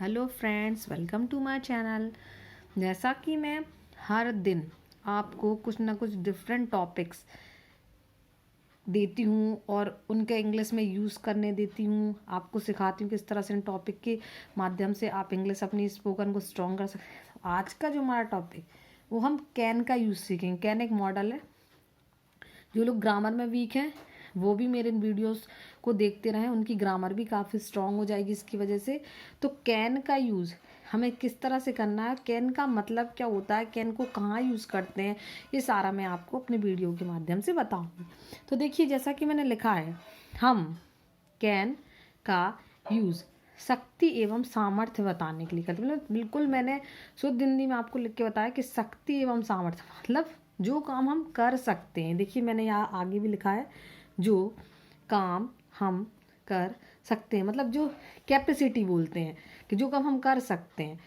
Hello friends, welcome to my channel. जैसा कि मैं हर दिन आपको कुछ ना कुछ डिफरेंट टॉपिक्स देती हूँ और उनके इंग्लिश में यूज़ करने देती हूँ, आपको सिखाती हूँ किस तरह से इन टॉपिक के माध्यम से आप इंग्लिश अपनी स्पोकन को स्ट्रॉन्ग कर सकते हैं। तो आज का जो हमारा टॉपिक वो हम कैन का यूज़ सीखेंगे। कैन एक मॉडल है। जो लोग ग्रामर में वीक हैं वो भी मेरे इन वीडियोस को देखते रहें, उनकी ग्रामर भी काफ़ी स्ट्रांग हो जाएगी इसकी वजह से। तो कैन का यूज़ हमें किस तरह से करना है, कैन का मतलब क्या होता है, कैन को कहाँ यूज़ करते हैं, ये सारा मैं आपको अपने वीडियो के माध्यम से बताऊँगी। तो देखिए, जैसा कि मैंने लिखा है, हम कैन का यूज़ शक्ति एवं सामर्थ्य बताने के लिए करते हैं। मतलब बिल्कुल मैंने शुद्ध हिंदी में आपको लिख के बताया कि शक्ति एवं सामर्थ्य मतलब जो काम हम कर सकते हैं। देखिए, मैंने यहाँ आगे भी लिखा है, जो काम हम कर सकते हैं, मतलब जो कैपेसिटी बोलते हैं कि जो काम हम कर सकते हैं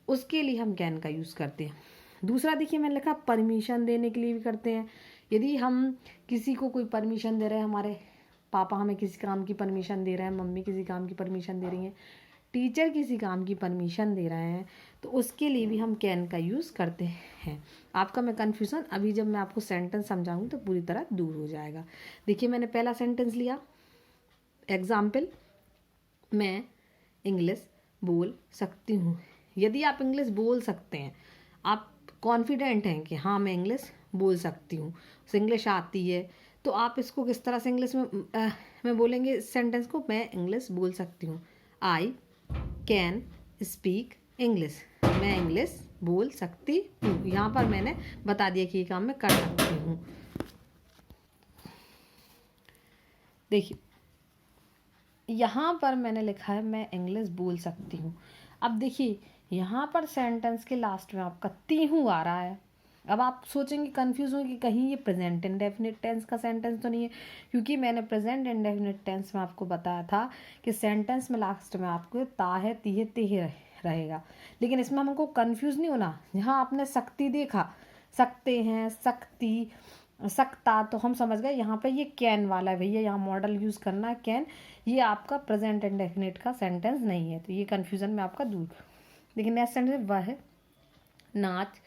उसके लिए हम कैन का यूज़ करते हैं। दूसरा देखिए, मैंने लिखा परमिशन देने के लिए भी करते हैं। यदि हम किसी को कोई परमिशन दे रहे हैं, हमारे पापा हमें किसी काम की परमिशन दे रहे हैं, मम्मी किसी काम की परमिशन दे रही हैं, टीचर किसी काम की परमिशन दे रहे हैं, तो उसके लिए भी हम कैन का यूज़ करते हैं। आपका मैं कन्फ्यूज़न अभी जब मैं आपको सेंटेंस समझाऊंगी तो पूरी तरह दूर हो जाएगा। देखिए, मैंने पहला सेंटेंस लिया, एग्जाम्पल, मैं इंग्लिश बोल सकती हूँ। यदि आप इंग्लिश बोल सकते हैं, आप कॉन्फिडेंट हैं कि हाँ मैं इंग्लिश बोल सकती हूँ, इंग्लिश आती है, तो आप इसको किस तरह से इंग्लिश में बोलेंगे इस सेंटेंस को, मैं इंग्लिश बोल सकती हूँ। आई कैन स्पीक इंग्लिश, मैं इंग्लिश बोल सकती हूँ। यहाँ पर मैंने बता दिया कि ये काम मैं कर सकती हूँ। देखिए, यहाँ पर मैंने लिखा है मैं इंग्लिश बोल सकती हूँ। अब देखिए, यहाँ पर सेंटेंस के लास्ट में आपका ती हूँ आ रहा है। अब आप सोचेंगे, कंफ्यूज होंगे कि कहीं ये प्रेजेंट इंडेफिनिट टेंस का सेंटेंस तो नहीं है, क्योंकि मैंने प्रेजेंट इंडेफिनिट टेंस में आपको बताया था कि सेंटेंस में लास्ट में आपको ता है, ती है, ते है रहेगा। लेकिन इसमें हमको कंफ्यूज नहीं होना। यहाँ आपने शक्ति देखा, सकते हैं, शक्ति, सकता, तो हम समझ गए यहाँ पे ये कैन वाला है भैया, यहाँ मॉडल यूज़ करना है कैन। ये आपका प्रेजेंट इंडेफिनिट का सेंटेंस नहीं है, तो ये कन्फ्यूज़न में आपका दूर। लेकिन नेक्स्ट सेंटेंस वह है नाच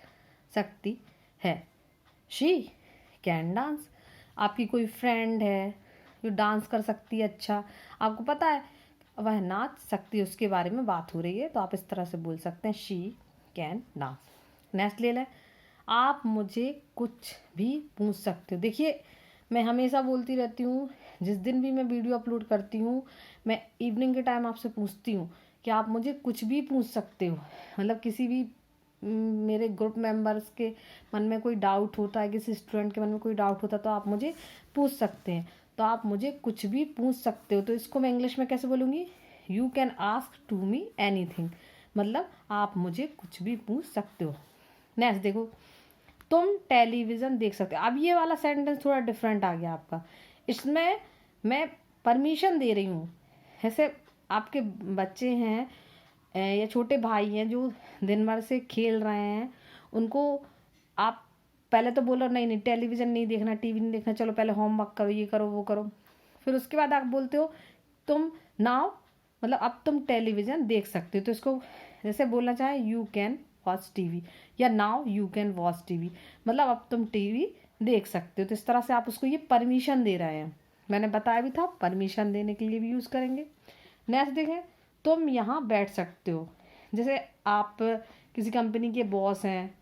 सकती है, शी कैन डांस। आपकी कोई फ्रेंड है जो डांस कर सकती है, अच्छा आपको पता है वह नाच सकती है, उसके बारे में बात हो रही है, तो आप इस तरह से बोल सकते हैं शी कैन डांस। नेक्स्ट ले लें, आप मुझे कुछ भी पूछ सकते हो। देखिए, मैं हमेशा बोलती रहती हूँ, जिस दिन भी मैं वीडियो अपलोड करती हूँ, मैं इवनिंग के टाइम आपसे पूछती हूँ कि आप मुझे कुछ भी पूछ सकते हो। मतलब किसी भी मेरे ग्रुप मेंबर्स के मन में कोई डाउट होता है, किसी स्टूडेंट के मन में कोई डाउट होता है, तो आप मुझे पूछ सकते हैं। तो आप मुझे कुछ भी पूछ सकते हो, तो इसको मैं इंग्लिश में कैसे बोलूँगी, you can ask to me anything, मतलब आप मुझे कुछ भी पूछ सकते हो। नेक्स्ट देखो, तुम टेलीविज़न देख सकते हो। अब ये वाला सेंटेंस थोड़ा डिफरेंट आ गया आपका। इसमें मैं परमिशन दे रही हूँ। ऐसे आपके बच्चे हैं या छोटे भाई हैं जो दिन भर से खेल रहे हैं, उनको आप पहले तो बोलो नहीं नहीं टेलीविज़न नहीं देखना, टीवी नहीं देखना, चलो पहले होमवर्क करो, ये करो वो करो। फिर उसके बाद आप बोलते हो तुम नाउ, मतलब अब तुम टेलीविज़न देख सकते हो। तो इसको जैसे बोलना चाहे, यू कैन वॉच टीवी, या now you can watch TV, मतलब अब तुम टीवी देख सकते हो। तो इस तरह से आप उसको ये परमिशन दे रहे हैं। मैंने बताया भी था, परमिशन देने के लिए भी यूज़ करेंगे। नेक्स्ट देखें, तुम यहाँ बैठ सकते हो। जैसे आप किसी कंपनी के बॉस हैं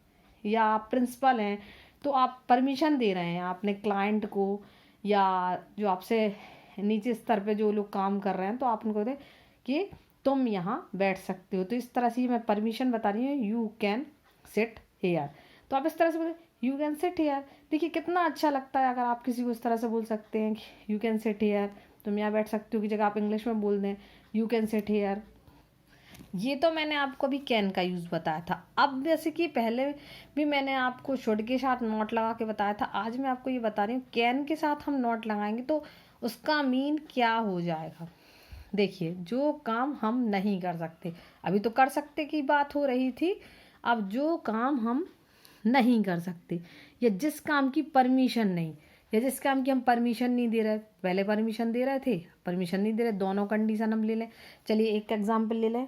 या आप प्रिंसिपल हैं, तो आप परमिशन दे रहे हैं अपने क्लाइंट को, या जो आपसे नीचे स्तर पे जो लोग काम कर रहे हैं, तो आप उनको कहते हैं कि तुम यहाँ बैठ सकते हो। तो इस तरह से मैं परमिशन बता रही हूँ, यू कैन सिट हेयर। तो आप इस तरह से बोले यू कैन सिट हेयर। देखिए कितना अच्छा लगता है अगर आप किसी को इस तरह से बोल सकते हैं कि यू कैन सिट हेयर, तुम यहाँ बैठ सकते हो, की जगह आप इंग्लिश में बोल दें यू कैन सिट हेयर। ये तो मैंने आपको अभी कैन का यूज़ बताया था। अब जैसे कि पहले भी मैंने आपको शुड के साथ नॉट लगा के बताया था, आज मैं आपको ये बता रही हूँ कैन के साथ हम नॉट लगाएंगे तो उसका मीन क्या हो जाएगा। देखिए, जो काम हम नहीं कर सकते, अभी तो कर सकते की बात हो रही थी, अब जो काम हम नहीं कर सकते, या जिस काम की परमिशन नहीं, या जिस काम की हम परमिशन नहीं दे रहे, पहले परमिशन दे रहे थे, परमिशन नहीं दे रहे, दोनों कंडीशन हम ले लें। चलिए एक एग्जाम्पल ले लें,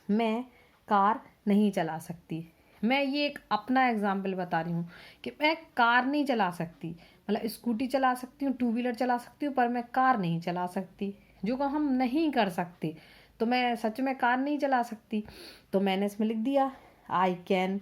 मैं कार नहीं चला सकती। मैं ये एक अपना एग्जाम्पल बता रही हूँ कि मैं कार नहीं चला सकती, मतलब स्कूटी चला सकती हूँ, टू व्हीलर चला सकती हूँ, पर मैं कार नहीं चला सकती। जो काम हम नहीं कर सकते, तो मैं सच में कार नहीं चला सकती। तो मैंने इसमें लिख दिया आई कैन,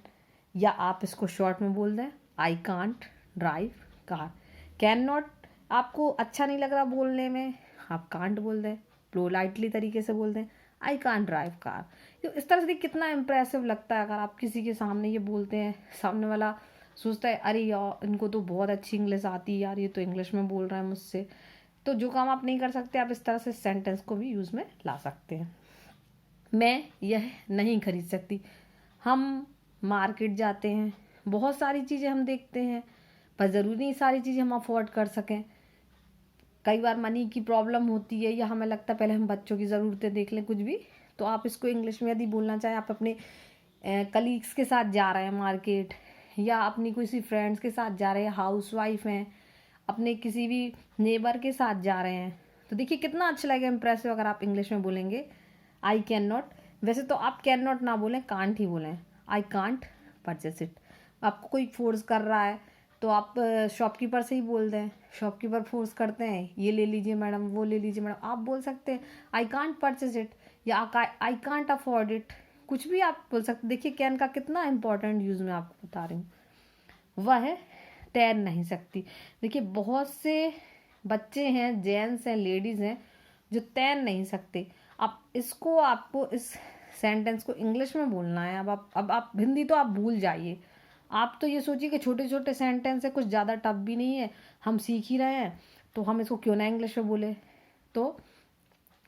या आप इसको शॉर्ट में बोल दें I can't drive car. Can not आपको अच्छा नहीं लग रहा बोलने में, आप कांट बोल दें, पोलाइटली तरीके से बोल दें आई कांट ड्राइव कार। तो इस तरह से कितना इम्प्रेसिव लगता है अगर आप किसी के सामने ये बोलते हैं, सामने वाला सोचता है अरे यार इनको तो बहुत अच्छी इंग्लिश आती है यार, ये तो इंग्लिश में बोल रहा है मुझसे। तो जो काम आप नहीं कर सकते, आप इस तरह से सेंटेंस को भी यूज़ में ला सकते हैं। मैं यह नहीं खरीद सकती। हम मार्केट जाते हैं, बहुत सारी चीज़ें हम देखते हैं, पर ज़रूरी नहीं सारी चीज़ें हम अफोर्ड कर सकें। कई बार मनी की प्रॉब्लम होती है, या हमें लगता है पहले हम बच्चों की ज़रूरतें देख लें कुछ भी। तो आप इसको इंग्लिश में यदि बोलना चाहें, आप अपने कलीग्स के साथ जा रहे हैं मार्केट, या अपनी किसी फ्रेंड्स के साथ जा रहे हैं, हाउस वाइफ हैं, अपने किसी भी नेबर के साथ जा रहे हैं, तो देखिए कितना अच्छा लगेगा, इम्प्रेसिव अगर आप इंग्लिश में बोलेंगे आई कैन नॉट। वैसे तो आप कैन नॉट ना बोलें, कांट ही बोलें, आई कांट परचेस इट। आपको कोई फोर्स कर रहा है तो आप शॉपकीपर से ही बोल दें, शॉपकीपर फोर्स करते हैं ये ले लीजिए मैडम, वो ले लीजिए मैडम, आप बोल सकते हैं आई कांट परचेस इट, या आई कांट अफोर्ड इट, कुछ भी आप बोल सकते। देखिए कैन का कितना इंपॉर्टेंट यूज़ मैं आपको बता रही हूँ। वह है तैर नहीं सकती। देखिए बहुत से बच्चे हैं, जेंट्स हैं, लेडीज़ हैं जो तैर नहीं सकते। अब इसको आपको इस सेंटेंस को इंग्लिश में बोलना है। अब आप हिंदी तो आप भूल जाइए, आप तो ये सोचिए कि छोटे छोटे सेंटेंस है, कुछ ज़्यादा टफ भी नहीं है, हम सीख ही रहे हैं, तो हम इसको क्यों ना इंग्लिश में बोले। तो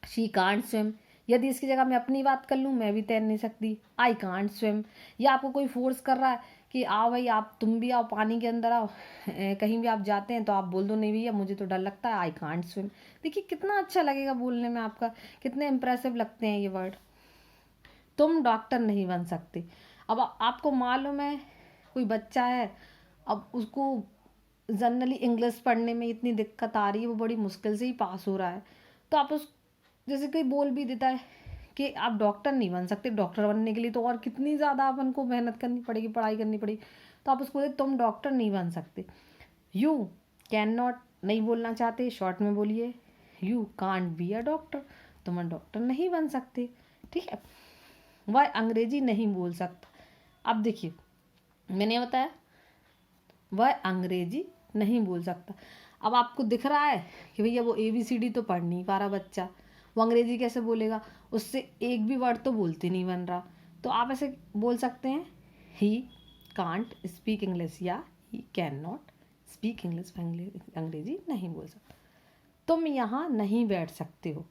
शी कांट स्विम, यदि इसकी जगह मैं अपनी बात कर लूँ, मैं भी तैर नहीं सकती, आई कांट स्विम। या आपको कोई फोर्स कर रहा है कि आओ भाई आप तुम भी आओ पानी के अंदर आओ, कहीं भी आप जाते हैं तो आप बोल दो नहीं भैया मुझे तो डर लगता है, आई कांट स्विम। देखिए कितना अच्छा लगेगा बोलने में, आपका कितने इंप्रेसिव लगते हैं ये वर्ड। तुम डॉक्टर नहीं बन सकते। अब आपको मालूम है कोई बच्चा है, अब उसको जनरली इंग्लिश पढ़ने में इतनी दिक्कत आ रही है, वो बड़ी मुश्किल से ही पास हो रहा है, तो आप उस जैसे कोई बोल भी देता है कि आप डॉक्टर नहीं बन सकते, डॉक्टर बनने के लिए तो और कितनी ज़्यादा अपन को मेहनत करनी पड़ेगी, पढ़ाई करनी पड़ेगी, तो आप उसको बोले तुम डॉक्टर नहीं बन सकते। यू कैन नॉट नहीं बोलना चाहते, शॉर्ट में बोलिए you can't be a doctor, तुम डॉक्टर नहीं बन सकते। ठीक है। वह अंग्रेजी नहीं बोल सकता। अब देखिए मैंने बताया वह अंग्रेजी नहीं बोल सकता। अब आपको दिख रहा है कि भैया वो ABCD तो पढ़ नहीं पा रहा बच्चा, वो अंग्रेजी कैसे बोलेगा, उससे एक भी वर्ड तो बोलते नहीं बन रहा। तो आप ऐसे बोल सकते हैं ही कांट स्पीक इंग्लिश, या he can not speak English, अंग्रेजी नहीं बोल सकता। तुम यहाँ नहीं बैठ सकते हो।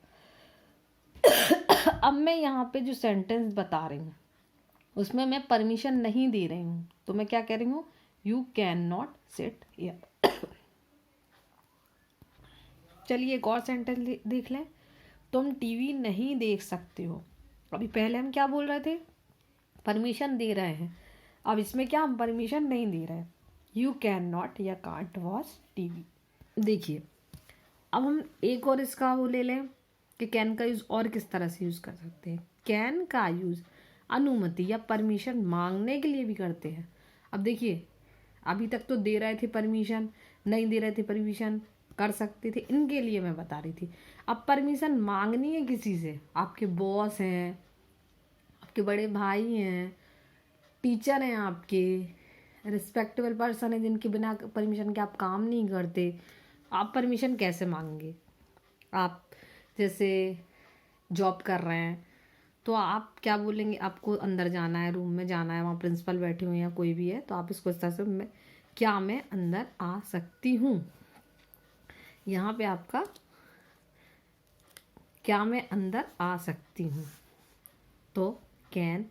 अब मैं यहाँ पे जो सेंटेंस बता रही हूँ उसमें मैं परमिशन नहीं दे रही हूँ, तो मैं क्या कह रही हूँ, you can not sit here. चलिए एक और सेंटेंस देख लें, तुम टीवी नहीं देख सकते हो। अभी पहले हम क्या बोल रहे थे, परमिशन दे रहे हैं, अब इसमें क्या हम परमिशन नहीं दे रहे हैं, यू कैन नॉट या कांट वॉच टीवी। देखिए अब हम एक और इसका वो ले लें कि कैन का यूज़ और किस तरह से यूज़ कर सकते हैं। कैन का यूज़ अनुमति या परमिशन मांगने के लिए भी करते हैं। अब देखिए अभी तक तो दे रहे थे परमिशन, नहीं दे रहे थे परमिशन, कर सकते थे, इनके लिए मैं बता रही थी। अब परमिशन मांगनी है किसी से, आपके बॉस हैं, आपके बड़े भाई हैं, टीचर हैं, आपके रिस्पेक्टेबल पर्सन है जिनके बिना परमिशन के आप काम नहीं करते, आप परमिशन कैसे मांगेंगे। आप जैसे जॉब कर रहे हैं तो आप क्या बोलेंगे, आपको अंदर जाना है, रूम में जाना है, वहाँ प्रिंसिपल बैठे हुए हैं या कोई भी है, तो आप इसको इस तरह से क्या मैं अंदर आ सकती हूँ। यहाँ पे आपका क्या मैं अंदर आ सकती हूँ, तो कैन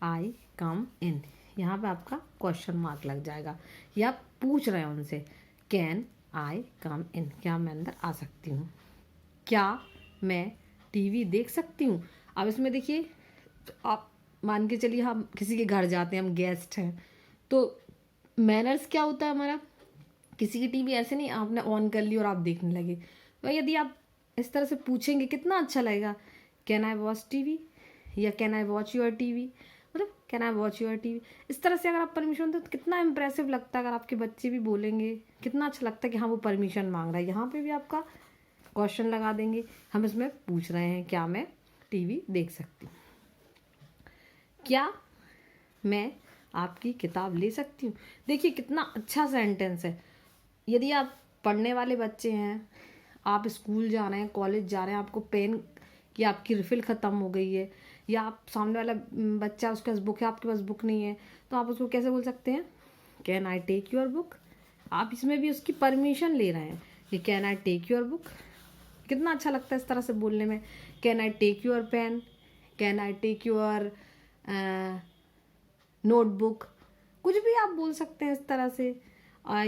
आई कम इन, यहाँ पे आपका क्वेश्चन मार्क लग जाएगा, या आप पूछ रहे हैं उनसे कैन आई कम इन, क्या मैं अंदर आ सकती हूँ। क्या मैं टीवी देख सकती हूँ। अब इसमें देखिए तो आप मान के चलिए हम किसी के घर जाते हैं, हम गेस्ट हैं, तो मैनर्स क्या होता है हमारा, किसी की टीवी ऐसे नहीं आपने ऑन कर ली और आप देखने लगे। तो यदि आप इस तरह से पूछेंगे कितना अच्छा लगेगा, कैन आई वॉच टीवी, या can I watch your TV, मतलब can I watch your TV. इस तरह से अगर आप परमिशन दो तो कितना इंप्रेसिव लगता है। अगर आपके बच्चे भी बोलेंगे कितना अच्छा लगता है कि हाँ वो परमिशन मांग रहा है। यहाँ पे भी आपका क्वेश्चन लगा देंगे, हम इसमें पूछ रहे हैं क्या मैं टीवी देख सकती हूँ, क्या मैं आपकी किताब ले सकती हूँ। देखिए कितना अच्छा सेंटेंस है। यदि आप पढ़ने वाले बच्चे हैं, आप स्कूल जा रहे हैं, कॉलेज जा रहे हैं, आपको पेन की आपकी रिफ़िल ख़त्म हो गई है, या आप सामने वाला बच्चा उसके पास बुक है, आपके पास बुक नहीं है, तो आप उसको कैसे बोल सकते हैं, can I take your book. आप इसमें भी उसकी परमिशन ले रहे हैं कि can I take your book. कितना अच्छा लगता है इस तरह से बोलने में। Can I take your pen, can I take your notebook, कुछ भी आप बोल सकते हैं इस तरह से।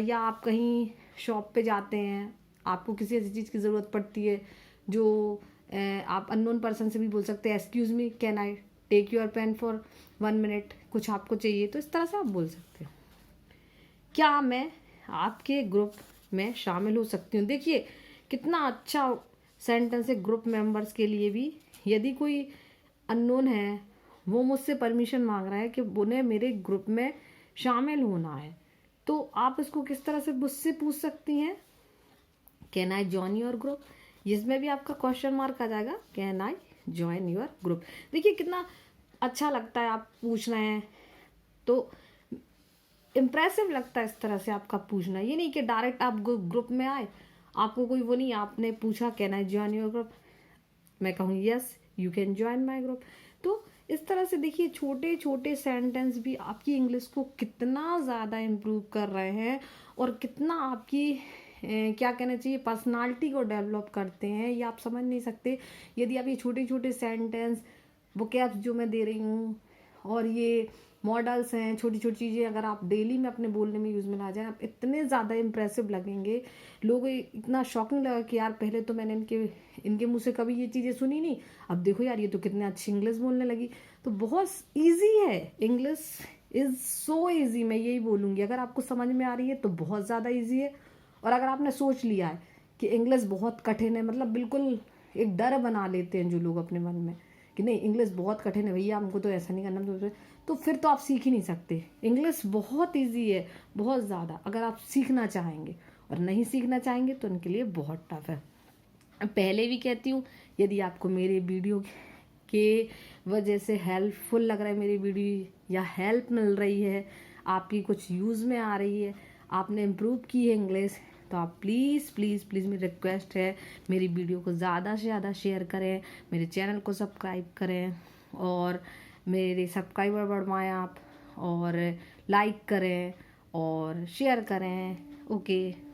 या आप कहीं शॉप पे जाते हैं, आपको किसी ऐसी चीज़ की ज़रूरत पड़ती है जो आप अननोन पर्सन से भी बोल सकते हैं, excuse me can I take your pen for 1 minute, कुछ आपको चाहिए, तो इस तरह से आप बोल सकते हो। क्या मैं आपके ग्रुप में शामिल हो सकती हूँ। देखिए कितना अच्छा सेंटेंस है ग्रुप मेंबर्स के लिए भी। यदि कोई अननोन है, वो मुझसे परमिशन मांग रहा है कि उन्हें मेरे ग्रुप में शामिल होना है, तो आप इसको किस तरह से मुझसे पूछ सकती हैं, can I join your group. इसमें भी आपका क्वेश्चन मार्क आ जाएगा, can I join your group. देखिए कितना अच्छा लगता है, आप पूछ रहे हैं तो इम्प्रेसिव लगता है इस तरह से आपका पूछना। ये नहीं कि डायरेक्ट आप ग्रुप में आए, आपको कोई वो नहीं, आपने पूछा can I join your group, मैं कहूँ yes you can join my group. तो इस तरह से देखिए छोटे छोटे सेंटेंस भी आपकी इंग्लिश को कितना ज़्यादा इम्प्रूव कर रहे हैं और कितना आपकी क्या कहना चाहिए पर्सनालिटी को डेवलप करते हैं, ये आप समझ नहीं सकते। यदि आप ये छोटे छोटे सेंटेंस वोकैब्स जो मैं दे रही हूँ और ये मॉडल्स हैं, छोटी छोटी चीज़ें अगर आप डेली में अपने बोलने में यूज़ में ला जाएं, आप इतने ज़्यादा इम्प्रेसिव लगेंगे। लोग इतना शॉकिंग लगा कि यार पहले तो मैंने इनके मुँह से कभी ये चीज़ें सुनी नहीं, अब देखो यार ये तो कितने अच्छी इंग्लिश बोलने लगी। तो बहुत ईजी है, इंग्लिश इज़ सो ईजी, मैं यही बोलूँगी। अगर आपको समझ में आ रही है तो बहुत ज़्यादा ईजी है, और अगर आपने सोच लिया है कि इंग्लिश बहुत कठिन है, मतलब बिल्कुल एक डर बना लेते हैं जो लोग अपने मन में कि नहीं इंग्लिश बहुत कठिन है भैया, हमको तो ऐसा नहीं करना, तो फिर तो आप सीख ही नहीं सकते। इंग्लिश बहुत इजी है, बहुत ज़्यादा, अगर आप सीखना चाहेंगे, और नहीं सीखना चाहेंगे तो उनके लिए बहुत टफ है। पहले भी कहती हूँ, यदि आपको मेरे वीडियो के वजह से हेल्पफुल लग रहा है, मेरी वीडियो या हेल्प मिल रही है, आपकी कुछ यूज़ में आ रही है, आपने इम्प्रूव की है इंग्लिश, तो आप प्लीज़ प्लीज़ प्लीज़ मेरी रिक्वेस्ट है, मेरी वीडियो को ज़्यादा से ज़्यादा शेयर करें, मेरे चैनल को सब्सक्राइब करें, और मेरे सब्सक्राइबर बढ़वाएं आप, और लाइक करें और शेयर करें। ओके।